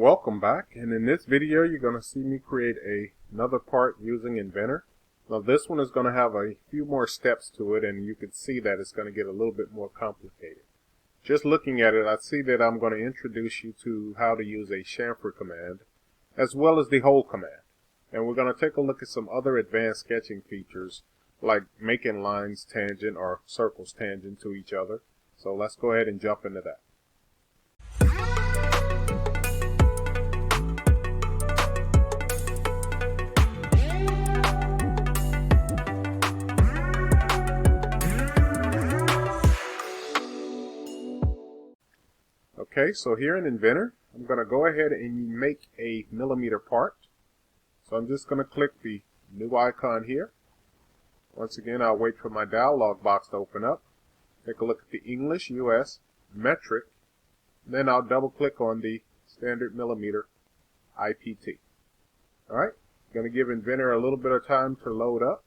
Welcome back, and in this video you're going to see me create another part using Inventor. Now this one is going to have a few more steps to it, and you can see that it's going to get a little bit more complicated. Just looking at it, I see that I'm going to introduce you to how to use a chamfer command as well as the hole command. And we're going to take a look at some other advanced sketching features like making lines tangent or circles tangent to each other. So let's go ahead and jump into that. Okay, so here in Inventor, I'm going to go ahead and make a millimeter part. So I'm just going to click the new icon here. Once again, I'll wait for my dialog box to open up. Take a look at the English, US, metric. Then I'll double click on the standard millimeter IPT. Alright, going to give Inventor a little bit of time to load up.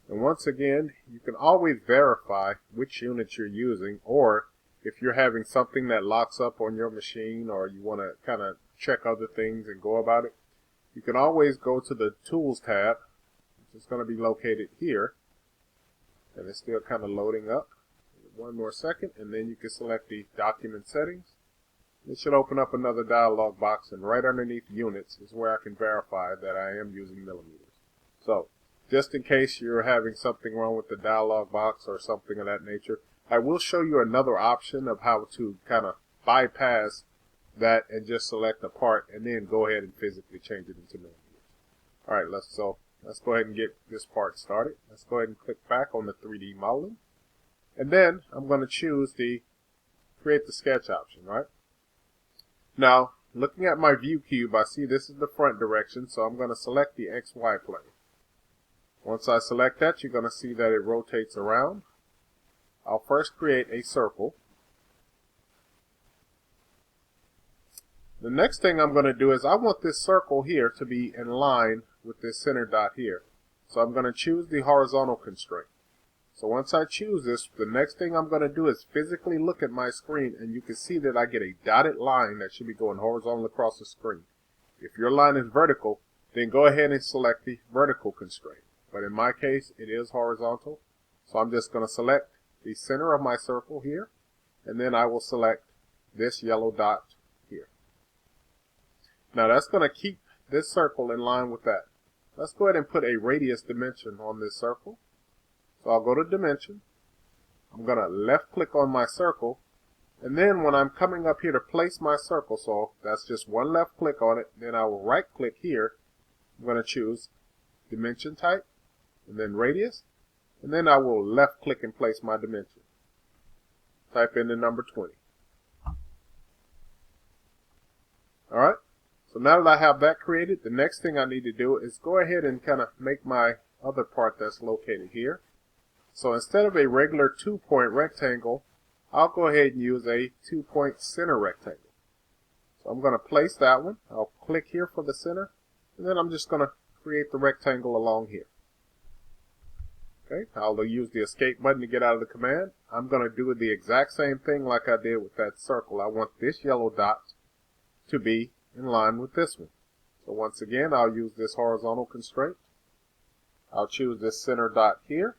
And once again, you can always verify which units you're using, or if you're having something that locks up on your machine or you want to kind of check other things and go about it, you can always go to the Tools tab, which is going to be located here. And it's still kind of loading up. One more second, and then you can select the Document Settings. It should open up another dialog box, and right underneath Units is where I can verify that I am using millimeters. So, just in case you're having something wrong with the dialog box or something of that nature, I will show you another option of how to kind of bypass that and just select a part and then go ahead and physically change it into millimeters. Alright, let's go ahead and get this part started. Let's go ahead and click back on the 3D modeling. And then I'm going to choose the create the sketch option, right? Now, looking at my view cube, I see this is the front direction, so I'm going to select the XY plane. Once I select that, you're going to see that it rotates around. I'll first create a circle. The next thing I'm going to do is I want this circle here to be in line with this center dot here. So I'm going to choose the horizontal constraint. So once I choose this, the next thing I'm going to do is physically look at my screen, and you can see that I get a dotted line that should be going horizontal across the screen. If your line is vertical, then go ahead and select the vertical constraint. But in my case, it is horizontal. So I'm just going to select the center of my circle here, and then I will select this yellow dot here. Now that's going to keep this circle in line with that. Let's go ahead and put a radius dimension on this circle. So I'll go to Dimension. I'm going to left click on my circle, and then when I'm coming up here to place my circle, so that's just one left click on it, then I will right click here. I'm going to choose Dimension Type, and then Radius, and then I will left click and place my dimension. Type in the number 20. Alright, so now that I have that created, the next thing I need to do is go ahead and kind of make my other part that's located here. So instead of a regular 2-point rectangle, I'll go ahead and use a 2-point center rectangle. So I'm going to place that one. I'll click here for the center, and then I'm just going to create the rectangle along here. Okay, I'll use the escape button to get out of the command. I'm going to do the exact same thing like I did with that circle. I want this yellow dot to be in line with this one. So once again, I'll use this horizontal constraint. I'll choose this center dot here,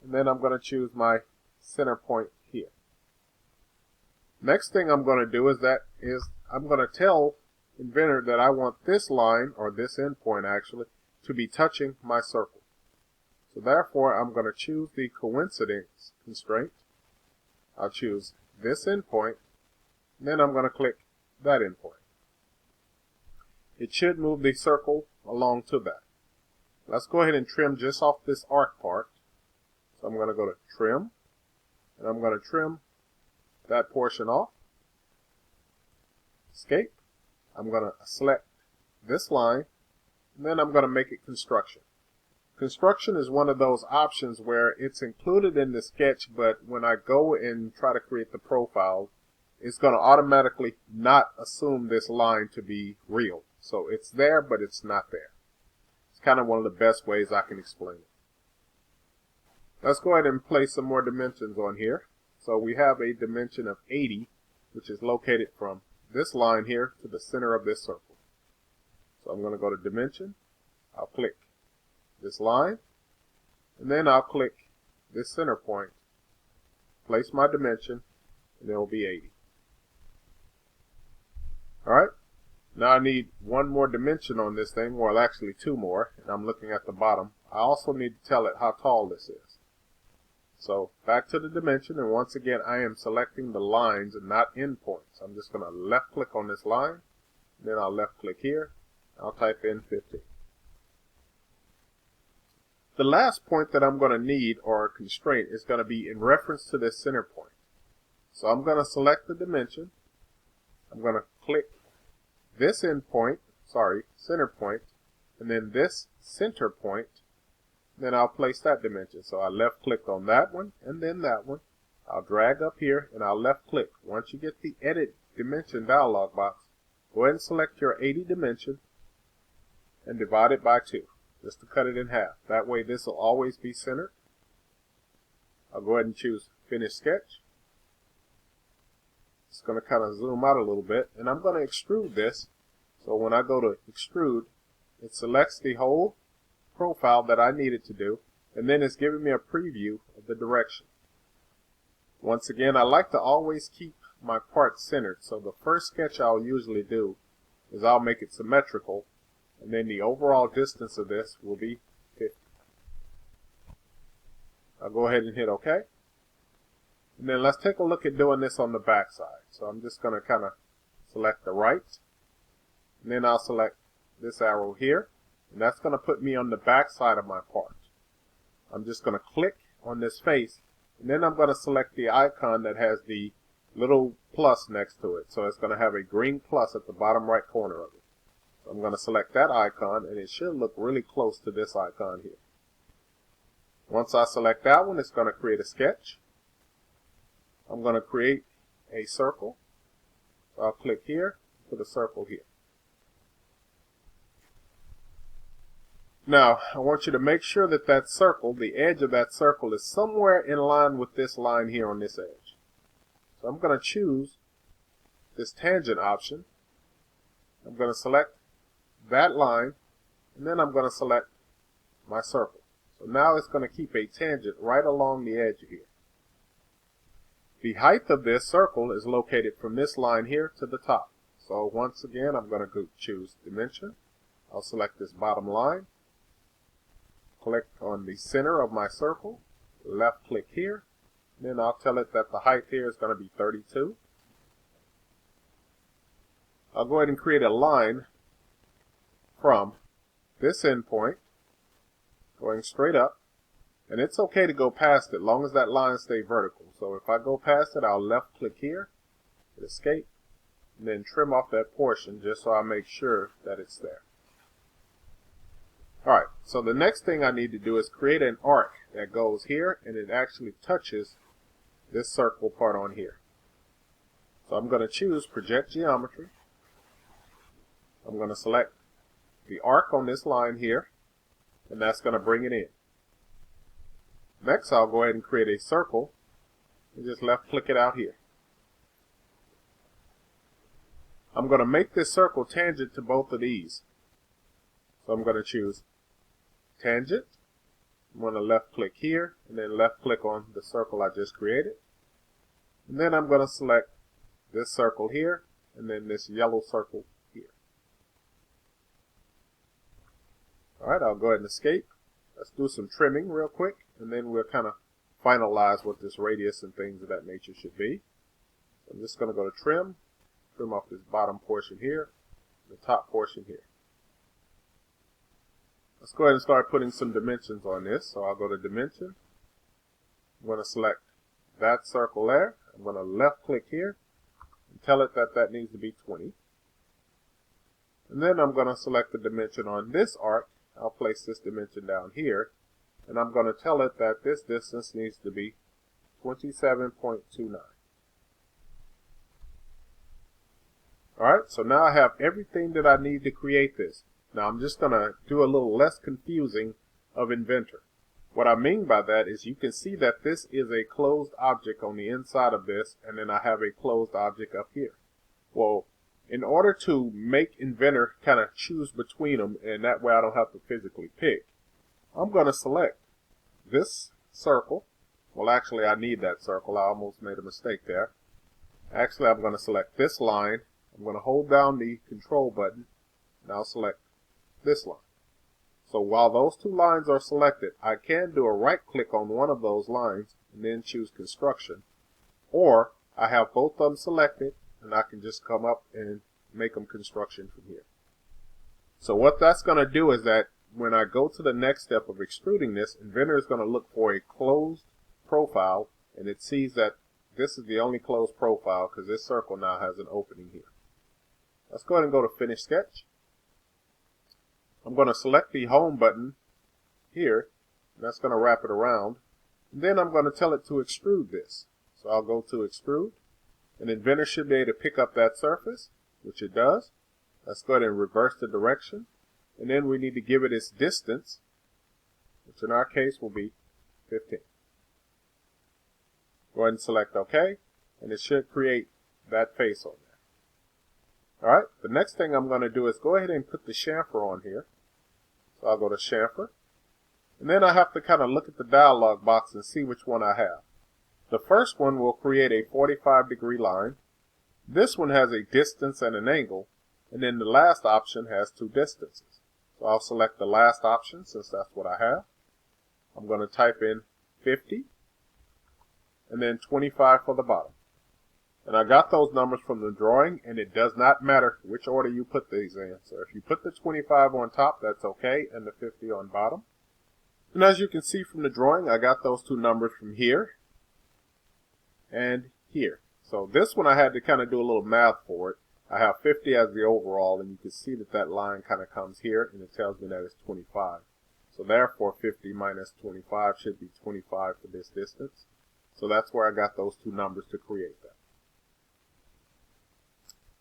and then I'm going to choose my center point here. Next thing I'm going to do is I'm going to tell Inventor that I want this line, or this endpoint actually, to be touching my circle. So therefore, I'm going to choose the coincidence constraint. I'll choose this endpoint, and then I'm going to click that endpoint. It should move the circle along to that. Let's go ahead and trim just off this arc part. So I'm going to go to Trim, and I'm going to trim that portion off. Escape. I'm going to select this line, and then I'm going to make it Construction. Construction is one of those options where it's included in the sketch, but when I go and try to create the profile, it's going to automatically not assume this line to be real. So it's there, but it's not there. It's kind of one of the best ways I can explain it. Let's go ahead and place some more dimensions on here. So we have a dimension of 80, which is located from this line here to the center of this circle. So I'm going to go to Dimension. I'll click this line, and then I'll click this center point, place my dimension, and it will be 80. Alright, now I need one more dimension on this thing, well actually two more, and I'm looking at the bottom. I also need to tell it how tall this is. So back to the dimension, and once again I am selecting the lines and not endpoints. I'm just going to left click on this line, then I'll left click here, I'll type in 15. The last point that I'm going to need, or constraint, is going to be in reference to this center point. So I'm going to select the dimension, I'm going to click this center point, and then this center point, then I'll place that dimension. So I left click on that one and then that one. I'll drag up here and I'll left click. Once you get the edit dimension dialog box, go ahead and select your 80 dimension and divide it by 2, just to cut it in half. That way this will always be centered. I'll go ahead and choose Finish Sketch. It's going to kind of zoom out a little bit, and I'm going to extrude this. So when I go to Extrude, it selects the whole profile that I need it to do, and then it's giving me a preview of the direction. Once again, I like to always keep my part centered, so the first sketch I'll usually do is I'll make it symmetrical, and then the overall distance of this will be 50. I'll go ahead and hit OK. And then let's take a look at doing this on the back side. So I'm just going to kind of select the right, and then I'll select this arrow here, and that's going to put me on the back side of my part. I'm just going to click on this face, and then I'm going to select the icon that has the little plus next to it. So it's going to have a green plus at the bottom right corner of it. So I'm going to select that icon, and it should look really close to this icon here. Once I select that one, it's going to create a sketch. I'm going to create a circle. So I'll click here, put a circle here. Now, I want you to make sure that that circle, the edge of that circle, is somewhere in line with this line here on this edge. So I'm going to choose this tangent option. I'm going to select that line, and then I'm going to select my circle. So now it's going to keep a tangent right along the edge here. The height of this circle is located from this line here to the top. So once again, I'm going to choose Dimension. I'll select this bottom line. Click on the center of my circle. Left click here. Then I'll tell it that the height here is going to be 32. I'll go ahead and create a line from this endpoint going straight up. And it's okay to go past it, long as that line stays vertical. So if I go past it, I'll left click here, hit Escape, and then trim off that portion just so I make sure that it's there. Alright, so the next thing I need to do is create an arc that goes here, and it actually touches this circle part on here. So I'm going to choose Project Geometry. I'm going to select the arc on this line here, and that's going to bring it in. Next, I'll go ahead and create a circle and just left click it out here. I'm going to make this circle tangent to both of these. So I'm going to choose Tangent. I'm going to left click here and then left click on the circle I just created. And then I'm going to select this circle here and then this yellow circle here. Alright, I'll go ahead and escape. Let's do some trimming real quick, and then we'll kind of finalize what this radius and things of that nature should be. So I'm just going to go to Trim off this bottom portion here, the top portion here. Let's go ahead and start putting some dimensions on this. So I'll go to Dimension. I'm going to select that circle there. I'm going to left click here and tell it that that needs to be 20. And then I'm going to select the dimension on this arc. I'll place this dimension down here, and I'm going to tell it that this distance needs to be 27.29. Alright, so now I have everything that I need to create this. Now I'm just going to do a little less confusing of Inventor. What I mean by that is you can see that this is a closed object on the inside of this, and then I have a closed object up here. Well, in order to make Inventor kind of choose between them, and that way I don't have to physically pick, I'm going to select this circle. Well, actually, I need that circle. I almost made a mistake there. Actually, I'm going to select this line. I'm going to hold down the control button, and I'll select this line. So while those two lines are selected, I can do a right click on one of those lines and then choose construction. Or I have both of them selected, and I can just come up and make them construction from here. So what that's going to do is that when I go to the next step of extruding this, Inventor is going to look for a closed profile, and it sees that this is the only closed profile because this circle now has an opening here. Let's go ahead and go to Finish Sketch. I'm going to select the Home button here, and that's going to wrap it around. And then I'm going to tell it to extrude this. So I'll go to Extrude, and Inventor should be able to pick up that surface, which it does. Let's go ahead and reverse the direction. And then we need to give it its distance, which in our case will be 15. Go ahead and select OK, and it should create that face on there. Alright, the next thing I'm going to do is go ahead and put the chamfer on here. So I'll go to Chamfer, and then I have to kind of look at the dialog box and see which one I have. The first one will create a 45-degree line. This one has a distance and an angle, and then the last option has two distances. So I'll select the last option since that's what I have. I'm going to type in 50 and then 25 for the bottom. And I got those numbers from the drawing, and it does not matter which order you put these in. So if you put the 25 on top, that's okay, and the 50 on bottom. And as you can see from the drawing, I got those two numbers from here and here. So this one I had to kind of do a little math for it. I have 50 as the overall, and you can see that that line kind of comes here, and it tells me that it's 25. So therefore 50 minus 25 should be 25 for this distance. So that's where I got those two numbers to create that.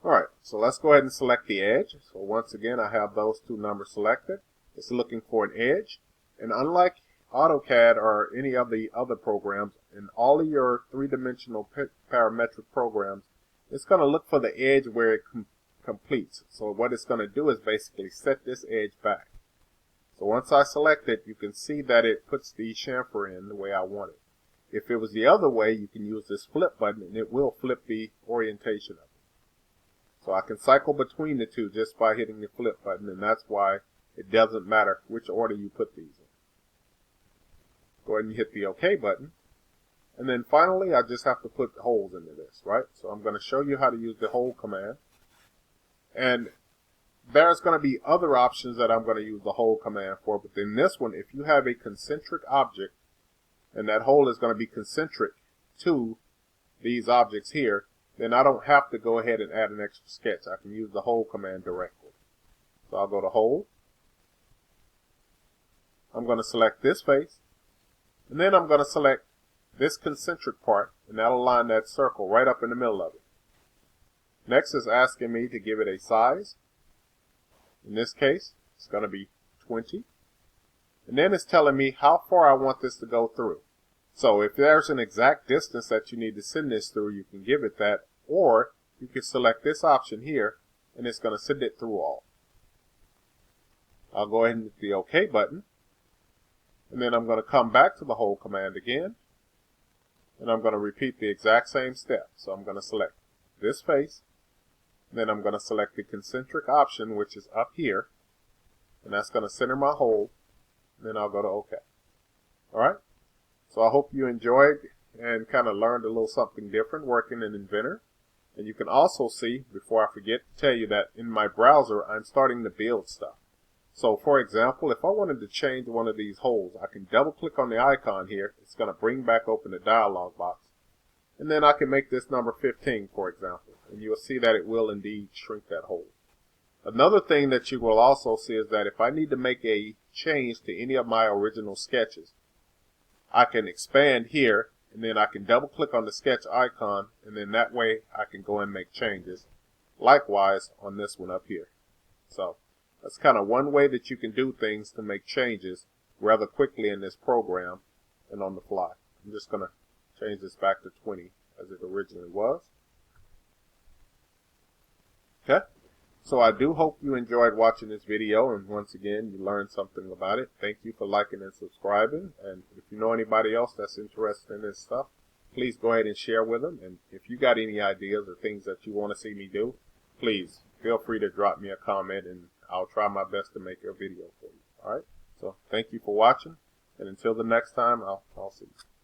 Alright, so let's go ahead and select the edge. So once again, I have those two numbers selected. It's looking for an edge. And unlike AutoCAD or any of the other programs, in all of your three-dimensional parametric programs, it's going to look for the edge where it completes. So what it's going to do is basically set this edge back. So once I select it, you can see that it puts the chamfer in the way I want it. If it was the other way, you can use this flip button, and it will flip the orientation of it. So I can cycle between the two just by hitting the flip button, and that's why it doesn't matter which order you put these in. Go ahead and hit the OK button. And then finally, I just have to put holes into this, right? So I'm going to show you how to use the hole command. And there's going to be other options that I'm going to use the hole command for, but in this one, if you have a concentric object, and that hole is going to be concentric to these objects here, then I don't have to go ahead and add an extra sketch. I can use the hole command directly. So I'll go to hole. I'm going to select this face, and then I'm going to select this concentric part, and that'll line that circle right up in the middle of it. Next is asking me to give it a size. In this case, it's going to be 20. And then it's telling me how far I want this to go through. So if there's an exact distance that you need to send this through, you can give it that, or you can select this option here, and it's going to send it through all. I'll go ahead and hit the OK button, and then I'm going to come back to the hole command again, and I'm going to repeat the exact same step. So I'm going to select this face, then I'm going to select the concentric option, which is up here, and that's going to center my hole, and then I'll go to OK. Alright, so I hope you enjoyed and kind of learned a little something different working in Inventor. And you can also see, before I forget to tell you, that in my browser I'm starting to build stuff. So for example, if I wanted to change one of these holes, I can double click on the icon here. It's going to bring back open the dialog box. And then I can make this number 15, for example. And you'll see that it will indeed shrink that hole. Another thing that you will also see is that if I need to make a change to any of my original sketches, I can expand here, and then I can double click on the sketch icon, and then that way I can go and make changes. Likewise on this one up here. So that's kind of one way that you can do things to make changes rather quickly in this program and on the fly. I'm just going to change this back to 20 as it originally was. Okay. So I do hope you enjoyed watching this video, and once again, you learned something about it. Thank you for liking and subscribing. And if you know anybody else that's interested in this stuff, please go ahead and share with them. And if you got any ideas or things that you want to see me do, please feel free to drop me a comment, and I'll try my best to make a video for you. All right. So thank you for watching, and until the next time, I'll see you.